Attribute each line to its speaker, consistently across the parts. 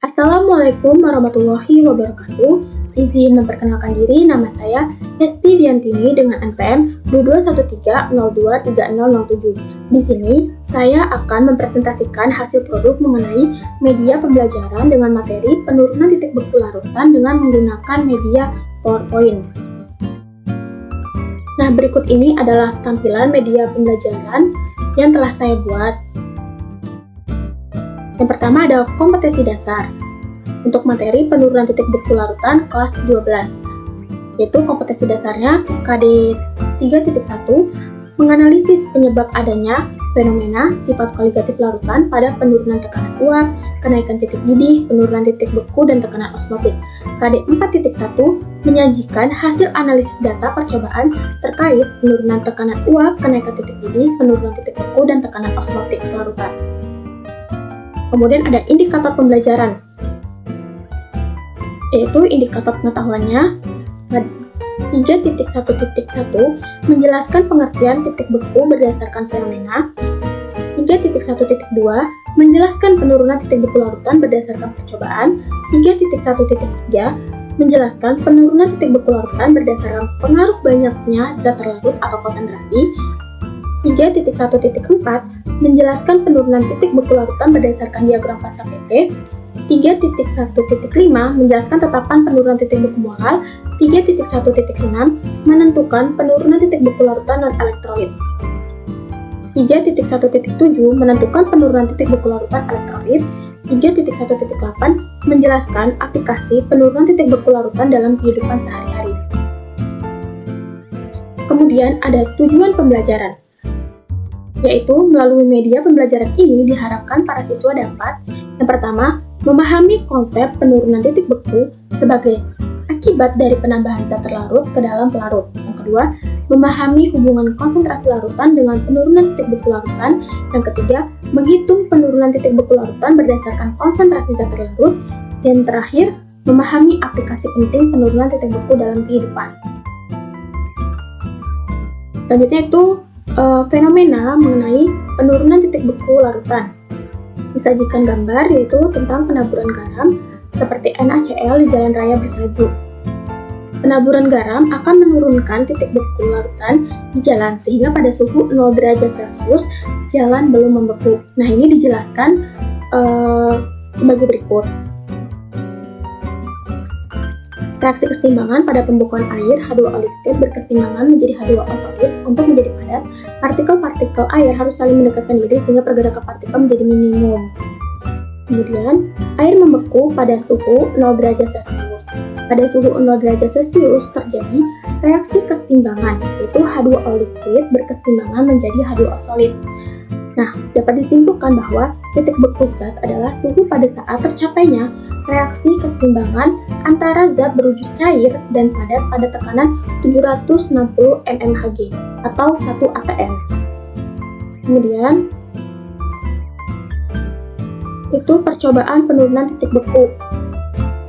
Speaker 1: Assalamualaikum warahmatullahi wabarakatuh. Izin memperkenalkan diri, nama saya Hesti Diantini dengan NPM 2213023007. Di sini, saya akan mempresentasikan hasil produk mengenai media pembelajaran dengan materi penurunan titik beku larutan dengan menggunakan media PowerPoint. Nah, berikut ini adalah tampilan media pembelajaran yang telah saya buat. Yang pertama ada kompetensi dasar untuk materi penurunan titik beku larutan kelas 12, yaitu kompetensi dasarnya KD 3.1 menganalisis penyebab adanya fenomena sifat koligatif larutan pada penurunan tekanan uap, kenaikan titik didih, penurunan titik beku, dan tekanan osmotik. KD 4.1 menyajikan hasil analisis data percobaan terkait penurunan tekanan uap, kenaikan titik didih, penurunan titik beku, dan tekanan osmotik larutan. Kemudian ada indikator pembelajaran, yaitu indikator pengetahuannya 3.1.1 menjelaskan pengertian titik beku berdasarkan fenomena, 3.1.2 menjelaskan penurunan titik beku larutan berdasarkan percobaan, 3.1.3 menjelaskan penurunan titik beku larutan berdasarkan pengaruh banyaknya zat terlarut atau konsentrasi, 3.1.4 menjelaskan penurunan titik beku larutan berdasarkan diagram fasa PT, 3.1.5 menjelaskan tetapan penurunan titik beku molar, 3.1.6 menentukan penurunan titik beku larutan non-elektrolit, 3.1.7 menentukan penurunan titik beku larutan elektrolit, 3.1.8 menjelaskan aplikasi penurunan titik beku larutan dalam kehidupan sehari-hari. Kemudian ada tujuan pembelajaran, yaitu melalui media pembelajaran ini diharapkan para siswa dapat yang pertama, memahami konsep penurunan titik beku sebagai akibat dari penambahan zat terlarut ke dalam pelarut. Yang kedua, memahami hubungan konsentrasi larutan dengan penurunan titik beku larutan. Yang ketiga, menghitung penurunan titik beku larutan berdasarkan konsentrasi zat terlarut. Dan terakhir, memahami aplikasi penting penurunan titik beku dalam kehidupan. Selanjutnya itu fenomena mengenai penurunan titik beku larutan. Disajikan gambar yaitu tentang penaburan garam seperti NaCl di jalan raya bersaju. Penaburan garam akan menurunkan titik beku larutan di jalan sehingga pada suhu 0 derajat Celcius jalan belum membeku. Nah, ini dijelaskan sebagai berikut. Reaksi kesetimbangan pada pembekuan air H2O liquid berkesetimbangan menjadi H2O solid. Untuk menjadi padat, partikel-partikel air harus saling mendekatkan diri sehingga pergerakan partikel menjadi minimum. Kemudian, air membeku pada suhu 0 derajat Celcius. Pada suhu 0 derajat Celcius terjadi reaksi kesetimbangan, yaitu H2O liquid berkesetimbangan menjadi H2O solid. Nah, dapat disimpulkan bahwa titik beku zat adalah suhu pada saat tercapainya reaksi kesetimbangan antara zat berwujud cair dan padat pada tekanan 760 mmHg atau 1 atm. Kemudian, itu percobaan penurunan titik beku.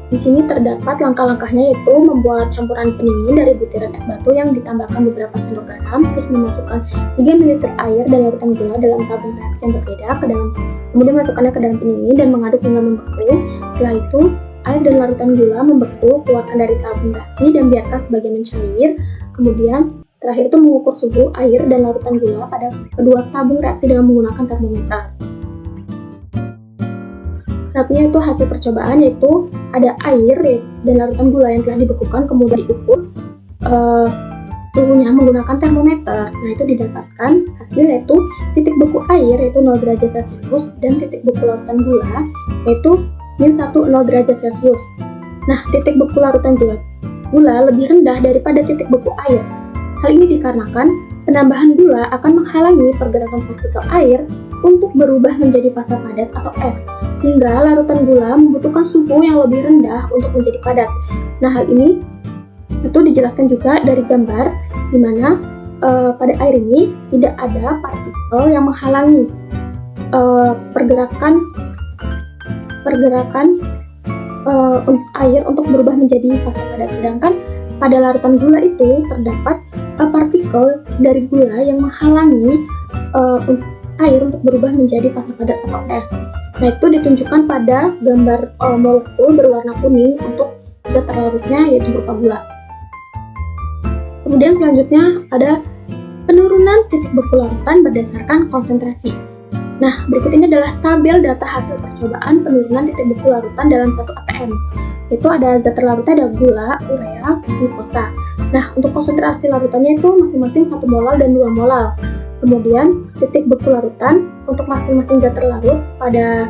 Speaker 1: Di sini terdapat langkah-langkahnya, yaitu membuat campuran pendingin dari butiran es batu yang ditambahkan beberapa sendok garam, terus memasukkan 3 ml air dan larutan gula dalam tabung reaksi yang berbeda ke dalam, kemudian masukkannya ke dalam pendingin dan mengaduk hingga membeku. Setelah itu, air dan larutan gula membeku, keluarkan dari tabung reaksi dan biarkan sebagian mencair. Kemudian, terakhir itu mengukur suhu air dan larutan gula pada kedua tabung reaksi dengan menggunakan termometer. Tahapnya itu hasil percobaan, yaitu ada air dan larutan gula yang telah dibekukan, kemudian diukur suhunya menggunakan termometer. Nah, itu didapatkan hasil yaitu titik beku air yaitu 0 derajat Celcius dan titik beku larutan gula yaitu -10 derajat Celcius. Nah, titik beku larutan gula lebih rendah daripada titik beku air. Hal ini dikarenakan penambahan gula akan menghalangi pergerakan partikel air untuk berubah menjadi fasa padat atau es, sehingga larutan gula membutuhkan suhu yang lebih rendah untuk menjadi padat. Nah, hal ini itu dijelaskan juga dari gambar, di mana pada air ini tidak ada partikel yang menghalangi pergerakan air untuk berubah menjadi fasa padat. Sedangkan pada larutan gula itu terdapat partikel dari gula yang menghalangi air untuk berubah menjadi fase padat atau es. Nah, itu ditunjukkan pada gambar molekul berwarna kuning untuk zat terlarutnya, yaitu berupa gula. Kemudian selanjutnya ada penurunan titik beku larutan berdasarkan konsentrasi. Nah, berikut ini adalah tabel data hasil percobaan penurunan titik beku larutan dalam 1 atm. Itu ada zat terlarutnya, ada gula, urea, glukosa. Nah, untuk konsentrasi larutannya itu masing-masing 1 molal dan 2 molal. Kemudian, titik beku larutan untuk masing-masing zat terlarut pada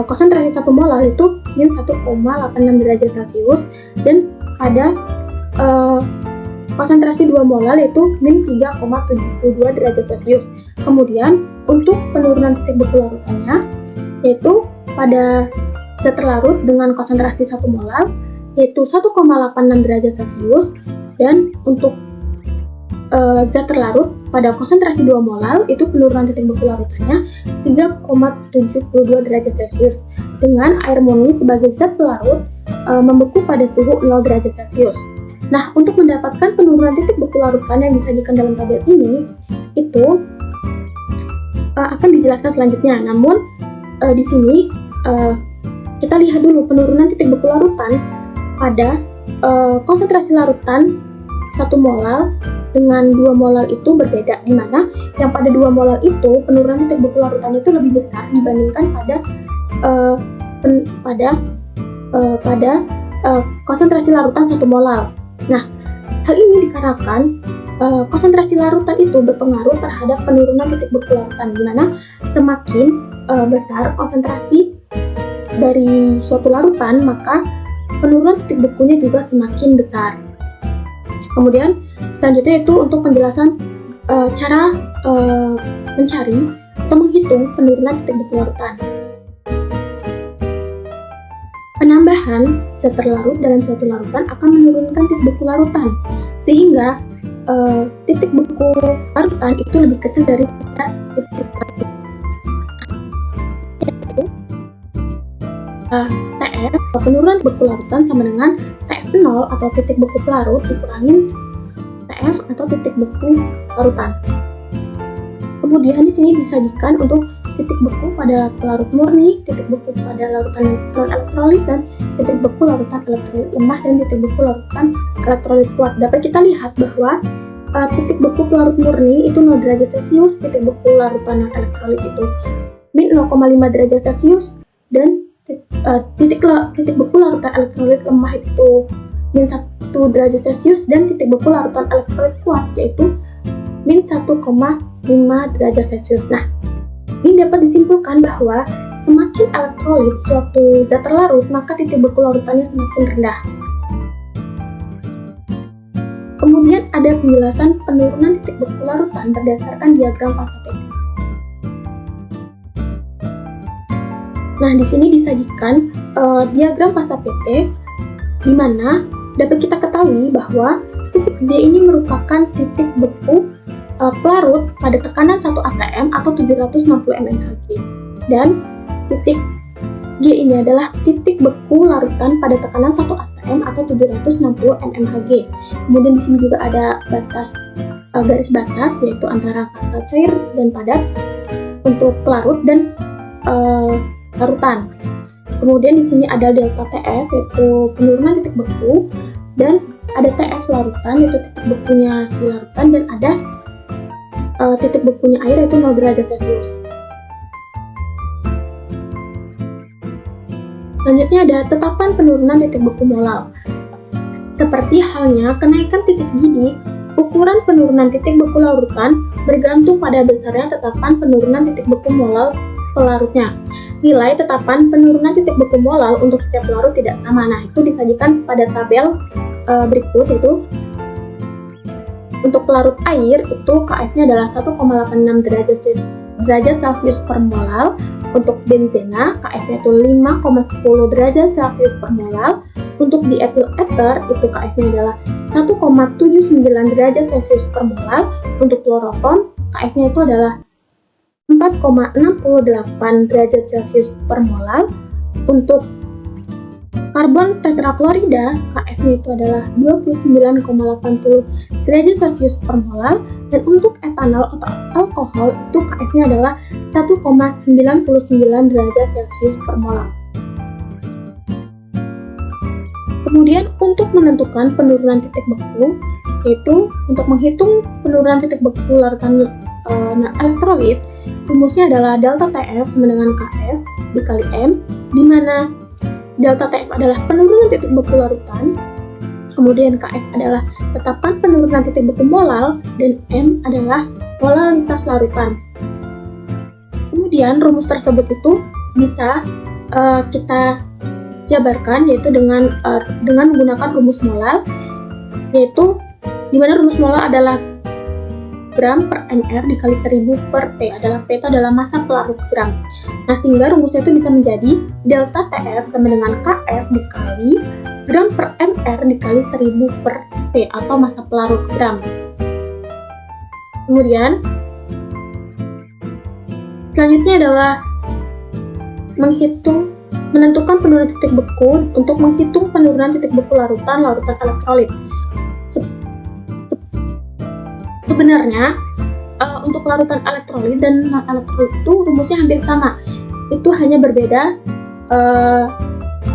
Speaker 1: konsentrasi 1 molal itu min 1,86 derajat Celcius, dan pada konsentrasi 2 molal yaitu min 3,72 derajat Celcius. Kemudian, untuk penurunan titik beku larutannya, yaitu pada zat terlarut dengan konsentrasi 1 molal, yaitu 1,86 derajat Celcius, dan untuk zat terlarut pada konsentrasi 2 molal, itu penurunan titik beku larutannya 3,72 derajat Celcius, dengan air murni sebagai zat pelarut membeku pada suhu 0 derajat Celcius. Nah, untuk mendapatkan penurunan titik beku larutan yang disajikan dalam tabel ini, itu akan dijelaskan selanjutnya. Namun, di sini kita lihat dulu penurunan titik beku larutan pada konsentrasi larutan 1 molal dengan 2 molal itu berbeda, di mana yang pada 2 molal itu penurunan titik beku larutannya itu lebih besar dibandingkan pada konsentrasi larutan 1 molal. Nah, hal ini dikarenakan konsentrasi larutan itu berpengaruh terhadap penurunan titik beku larutan, di mana semakin besar konsentrasi dari suatu larutan, maka penurunan titik bekunya juga semakin besar. Kemudian selanjutnya itu untuk penjelasan cara mencari atau menghitung penurunan titik beku larutan. Penambahan zat terlarut dalam suatu larutan akan menurunkan titik beku larutan, sehingga titik beku larutan itu lebih kecil dari titik larutan. TF, penurunan beku larutan sama dengan TF0 atau titik beku pelarut dikurangin TF atau titik beku larutan. Kemudian di sini disajikan untuk titik beku pada pelarut murni, titik beku pada larutan non elektrolit, dan titik beku larutan elektrolit lemah, dan titik beku larutan elektrolit kuat. Dapat kita lihat bahwa titik beku pelarut murni itu 0 derajat Celcius, titik beku larutan non elektrolit itu min 0,5 derajat Celcius, dan titik beku larutan elektrolit lemah itu min 1 derajat Celcius, dan titik beku larutan elektrolit kuat yaitu min 1,5 derajat Celcius. Nah, ini dapat disimpulkan bahwa semakin elektrolit suatu zat terlarut, maka titik beku larutannya semakin rendah. Kemudian ada penjelasan penurunan titik beku larutan berdasarkan diagram fase PT. Nah, di sini disajikan diagram fase PT, di mana dapat kita ketahui bahwa titik D ini merupakan titik beku pelarut pada tekanan 1 atm atau 760 mmHg, dan titik G ini adalah titik beku larutan pada tekanan 1 atm atau 760 mmHg. Kemudian di sini juga ada garis batas, yaitu antara fase cair dan padat untuk pelarut dan larutan. Kemudian di sini ada delta TF, yaitu penurunan titik beku, dan ada TF larutan, yaitu titik bekunya si larutan, dan ada titik bekunya air, yaitu 0 derajat Celcius. Selanjutnya ada tetapan penurunan titik beku molal. Seperti halnya kenaikan titik Gini, ukuran penurunan titik beku larutan bergantung pada besarnya tetapan penurunan titik beku molal pelarutnya. Nilai tetapan penurunan titik beku molal untuk setiap pelarut tidak sama. Nah, itu disajikan pada tabel berikut, yaitu untuk pelarut air itu KF-nya adalah 1,86 derajat Celcius per molal. Untuk benzena, KF-nya itu 5,10 derajat Celcius per molal. Untuk dietil ether, itu KF-nya adalah 1,79 derajat Celcius per molal. Untuk klorofon, KF-nya itu adalah 4,68 derajat Celcius per molal. Untuk karbon tetraklorida, KF-nya itu adalah 29,80 derajat Celcius per molal. Dan untuk etanol atau alkohol itu KF-nya adalah 1,99 derajat Celcius per molar. Kemudian untuk menentukan penurunan titik beku, yaitu untuk menghitung penurunan titik beku larutan elektrolit, rumusnya adalah delta TF sama dengan KF dikali M, di mana delta TF adalah penurunan titik beku larutan, kemudian KF adalah tetapan penurunan titik beku molal, dan M adalah molalitas larutan. Kemudian rumus tersebut itu bisa kita jabarkan, yaitu dengan menggunakan rumus molal, yaitu di mana rumus molal adalah gram per mr dikali 1000 per P, adalah P itu adalah massa pelarut gram. Nah, sehingga rumusnya itu bisa menjadi delta TF sama dengan KF dikali gram per mr dikali 1000 per P atau massa pelarut gram. Kemudian selanjutnya adalah menentukan penurunan titik beku untuk menghitung penurunan titik beku larutan elektrolit. Sebenarnya untuk larutan elektrolit dan non-elektrolit itu rumusnya hampir sama. Itu hanya berbeda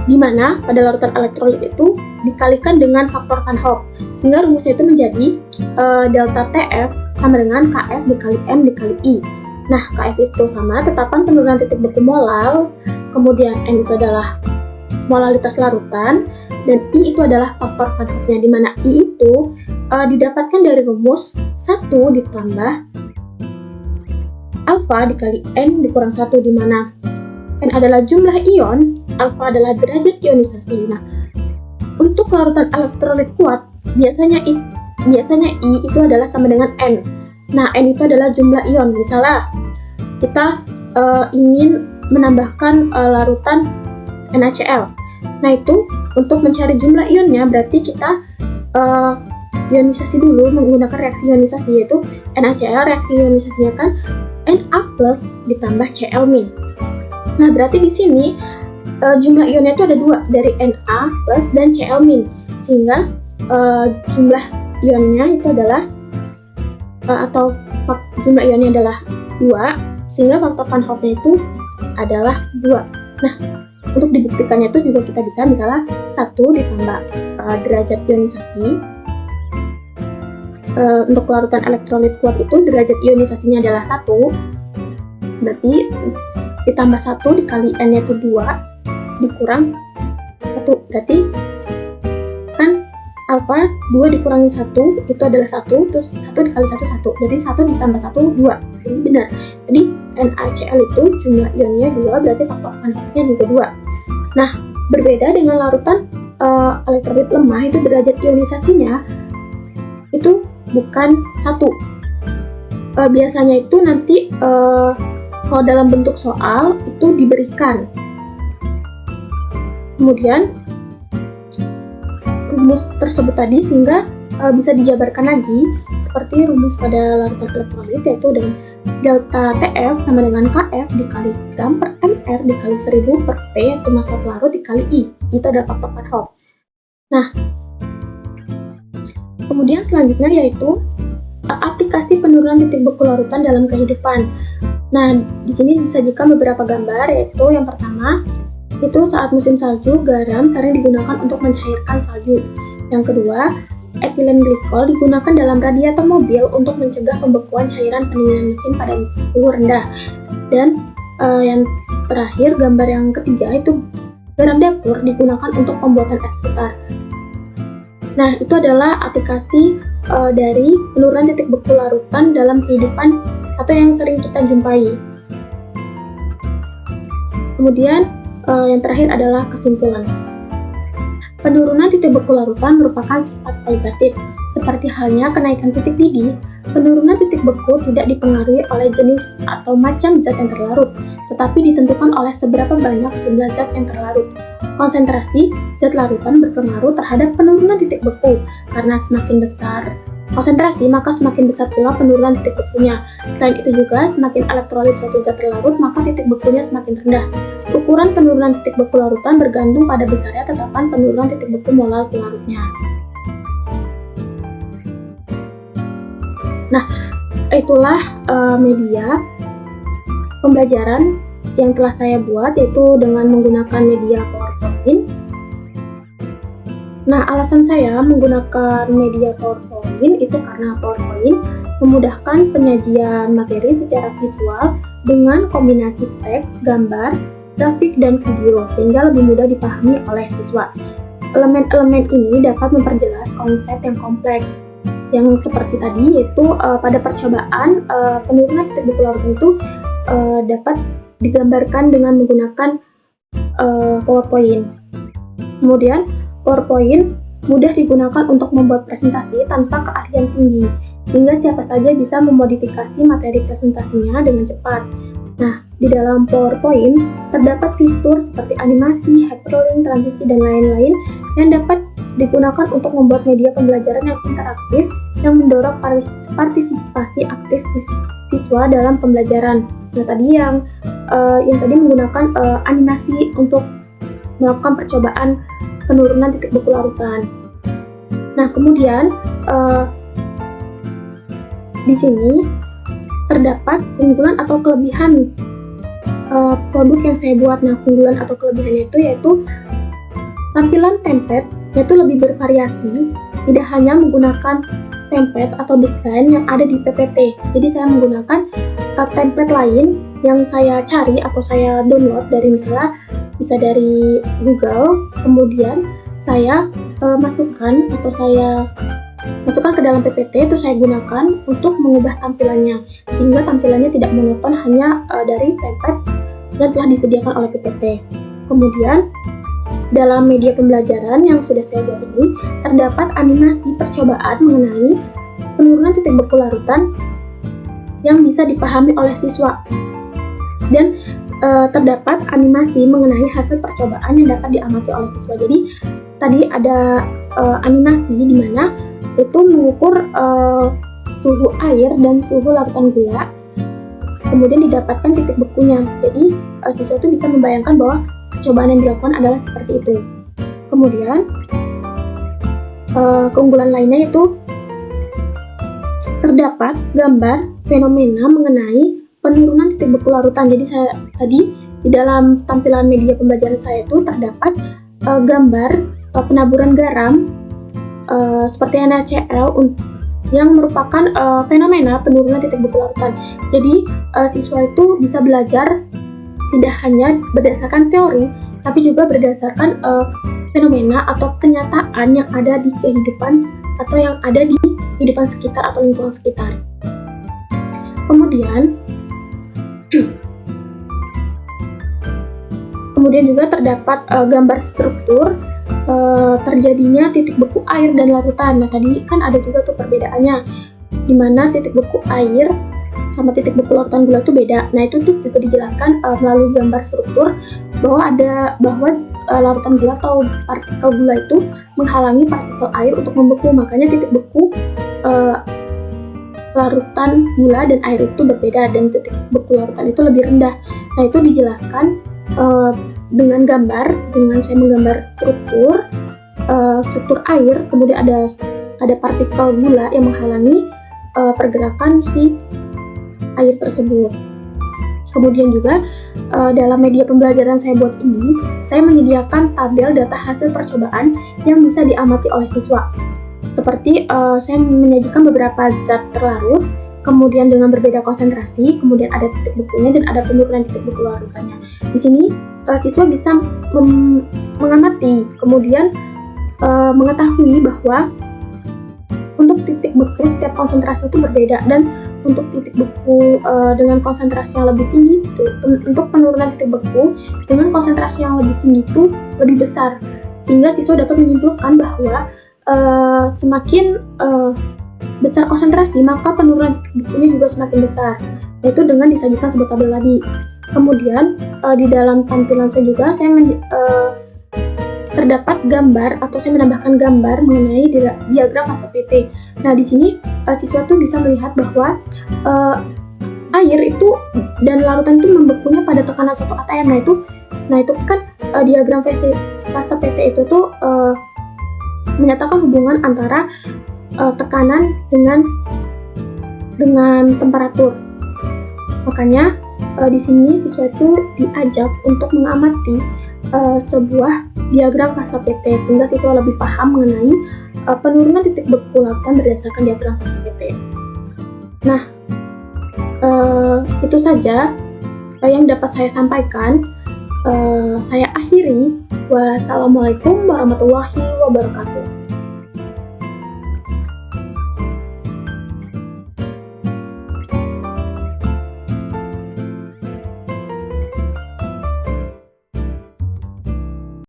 Speaker 1: di mana pada larutan elektrolit itu dikalikan dengan faktor Van Hoff, sehingga rumusnya itu menjadi delta TF sama dengan KF dikali M dikali I. Nah, KF itu sama tetapan penurunan titik beku molal, kemudian M itu adalah molalitas larutan, dan I itu adalah faktor Van Hoff-nya, di mana I itu didapatkan dari rumus 1 ditambah alfa dikali N dikurang 1, di mana N adalah jumlah ion, alfa adalah derajat ionisasi. Nah, untuk larutan elektrolit kuat, biasanya I itu adalah sama dengan N. Nah, N itu adalah jumlah ion. Misalnya, kita ingin menambahkan larutan NaCl. Nah, itu untuk mencari jumlah ionnya, berarti kita ionisasi dulu menggunakan reaksi ionisasi, yaitu NaCl, reaksi ionisasinya kan Na plus ditambah Cl min. Nah, berarti di sini jumlah ionnya itu ada 2, dari Na plus dan Cl min, sehingga jumlah ionnya itu adalah jumlah ionnya adalah 2, sehingga faktor Van Hoff-nya itu adalah 2. Nah, untuk dibuktikannya itu juga kita bisa misalnya 1 ditambah derajat ionisasi. Untuk larutan elektrolit kuat itu derajat ionisasinya adalah 1, berarti ditambah 1 dikali N yaitu 2 dikurang 1, berarti kan alfa 2 dikurangi 1 itu adalah 1, terus 1 dikali 1 1, jadi 1 ditambah 1 2, jadi benar. Jadi NaCl itu jumlah ionnya 2, berarti faktor Van Hoff-nya juga 2. Nah, berbeda dengan larutan elektrolit lemah, itu derajat ionisasinya itu bukan 1. Biasanya itu nanti kalau dalam bentuk soal itu diberikan. Kemudian rumus tersebut tadi sehingga bisa dijabarkan lagi seperti rumus pada larutan elektrolit, yaitu dengan delta TF sama dengan KF dikali gram per mr dikali 1000 per P, yaitu massa pelarut dikali I. Itu adalah faktor Van Hoff. Nah, kemudian selanjutnya yaitu aplikasi penurunan titik beku larutan dalam kehidupan. Nah, di sini disajikan beberapa gambar, yaitu yang pertama itu saat musim salju, garam sering digunakan untuk mencairkan salju. Yang kedua, etilen glikol digunakan dalam radiator mobil untuk mencegah pembekuan cairan pendingin mesin pada suhu rendah. Dan yang terakhir, gambar yang ketiga itu garam dapur digunakan untuk pembuatan es putar. Nah, itu adalah aplikasi dari penurunan titik beku larutan dalam kehidupan atau yang sering kita jumpai. Kemudian yang terakhir adalah kesimpulan. Penurunan titik beku larutan merupakan sifat kualitatif. Seperti halnya kenaikan titik didih, penurunan titik beku tidak dipengaruhi oleh jenis atau macam zat yang terlarut, tetapi ditentukan oleh seberapa banyak jumlah zat yang terlarut. Konsentrasi zat larutan berpengaruh terhadap penurunan titik beku, karena semakin besar konsentrasi, maka semakin besar pula penurunan titik bekunya. Selain itu juga, semakin elektrolit suatu zat terlarut, maka titik bekunya semakin rendah. Ukuran penurunan titik beku larutan bergantung pada besarnya tetapan penurunan titik beku molal pelarutnya. Nah, itulah media pembelajaran yang telah saya buat, yaitu dengan menggunakan media PowerPoint. Nah, alasan saya menggunakan media PowerPoint itu karena PowerPoint memudahkan penyajian materi secara visual dengan kombinasi teks, gambar, grafik, dan video, sehingga lebih mudah dipahami oleh siswa. Elemen-elemen ini dapat memperjelas konsep yang kompleks, yang seperti tadi, yaitu pada percobaan penurunan titik beku larutan itu dapat digambarkan dengan menggunakan PowerPoint. Kemudian PowerPoint mudah digunakan untuk membuat presentasi tanpa keahlian tinggi, sehingga siapa saja bisa memodifikasi materi presentasinya dengan cepat. Nah, di dalam PowerPoint terdapat fitur seperti animasi, hyperlink, transisi, dan lain-lain yang dapat digunakan untuk membuat media pembelajaran yang interaktif yang mendorong partisipasi aktif siswa dalam pembelajaran. Nah, tadi yang tadi menggunakan animasi untuk melakukan percobaan penurunan titik beku larutan. Nah, kemudian di sini terdapat keunggulan atau kelebihan produk yang saya buat. Nah, keunggulan atau kelebihannya itu yaitu tampilan template, yaitu lebih bervariasi, tidak hanya menggunakan template atau desain yang ada di PPT. Jadi saya menggunakan template lain yang saya cari atau saya download dari misalnya bisa dari Google, kemudian saya masukkan ke dalam PPT, itu saya gunakan untuk mengubah tampilannya, sehingga tampilannya tidak monoton hanya dari template yang telah disediakan oleh PPT. Kemudian dalam media pembelajaran yang sudah saya buat ini terdapat animasi percobaan mengenai penurunan titik beku larutan yang bisa dipahami oleh siswa, dan terdapat animasi mengenai hasil percobaan yang dapat diamati oleh siswa. Jadi tadi ada animasi di mana itu mengukur suhu air dan suhu larutan gula, kemudian didapatkan titik bekunya. Jadi siswa itu bisa membayangkan bahwa percobaan yang dilakukan adalah seperti itu. Kemudian keunggulan lainnya itu terdapat gambar fenomena mengenai penurunan titik beku larutan. Jadi saya tadi di dalam tampilan media pembelajaran saya itu terdapat gambar penaburan garam seperti NaCl yang merupakan fenomena penurunan titik beku larutan. Jadi siswa itu bisa belajar tidak hanya berdasarkan teori, tapi juga berdasarkan fenomena atau kenyataan yang ada di kehidupan atau yang ada di kehidupan sekitar atau lingkungan sekitar. Kemudian juga terdapat gambar struktur terjadinya titik beku air dan larutan. Nah, tadi kan ada juga tuh perbedaannya, di mana titik beku air sama titik beku larutan gula itu beda. Nah, itu tuh juga dijelaskan melalui gambar struktur bahwa larutan gula atau partikel gula itu menghalangi partikel air untuk membeku. Makanya titik beku larutan gula dan air itu berbeda, dan titik beku larutan itu lebih rendah. Nah, itu dijelaskan dengan saya menggambar struktur air, kemudian ada partikel gula yang menghalangi pergerakan si air tersebut. Kemudian juga dalam media pembelajaran saya buat ini, saya menyediakan tabel data hasil percobaan yang bisa diamati oleh siswa. Seperti saya menyajikan beberapa zat terlarut, kemudian dengan berbeda konsentrasi, kemudian ada titik bekunya dan ada penurunan titik beku larutannya. Di sini siswa bisa mengamati, kemudian mengetahui bahwa untuk titik beku setiap konsentrasi itu berbeda, dan untuk titik beku dengan konsentrasi yang lebih tinggi itu, untuk penurunan titik beku dengan konsentrasi yang lebih tinggi itu lebih besar, sehingga siswa dapat menyimpulkan bahwa semakin besar konsentrasi, maka penurunan titik bekunya juga semakin besar, yaitu dengan disajikan sebuah tabel tadi. Kemudian di dalam tampilan saya juga terdapat gambar, atau saya menambahkan gambar mengenai diagram fase PT. Nah, di sini siswa tuh bisa melihat bahwa air itu dan larutan itu membekunya pada tekanan 1 atm. Nah itu kan diagram fase PT itu tuh menyatakan hubungan antara tekanan dengan dengan temperatur. Makanya di sini siswa itu diajak untuk mengamati sebuah diagram fase PT sehingga siswa lebih paham mengenai penurunan titik beku lautan berdasarkan diagram fase PT. Nah, itu saja yang dapat saya sampaikan. Saya akhiri. Wassalamualaikum warahmatullahi wabarakatuh.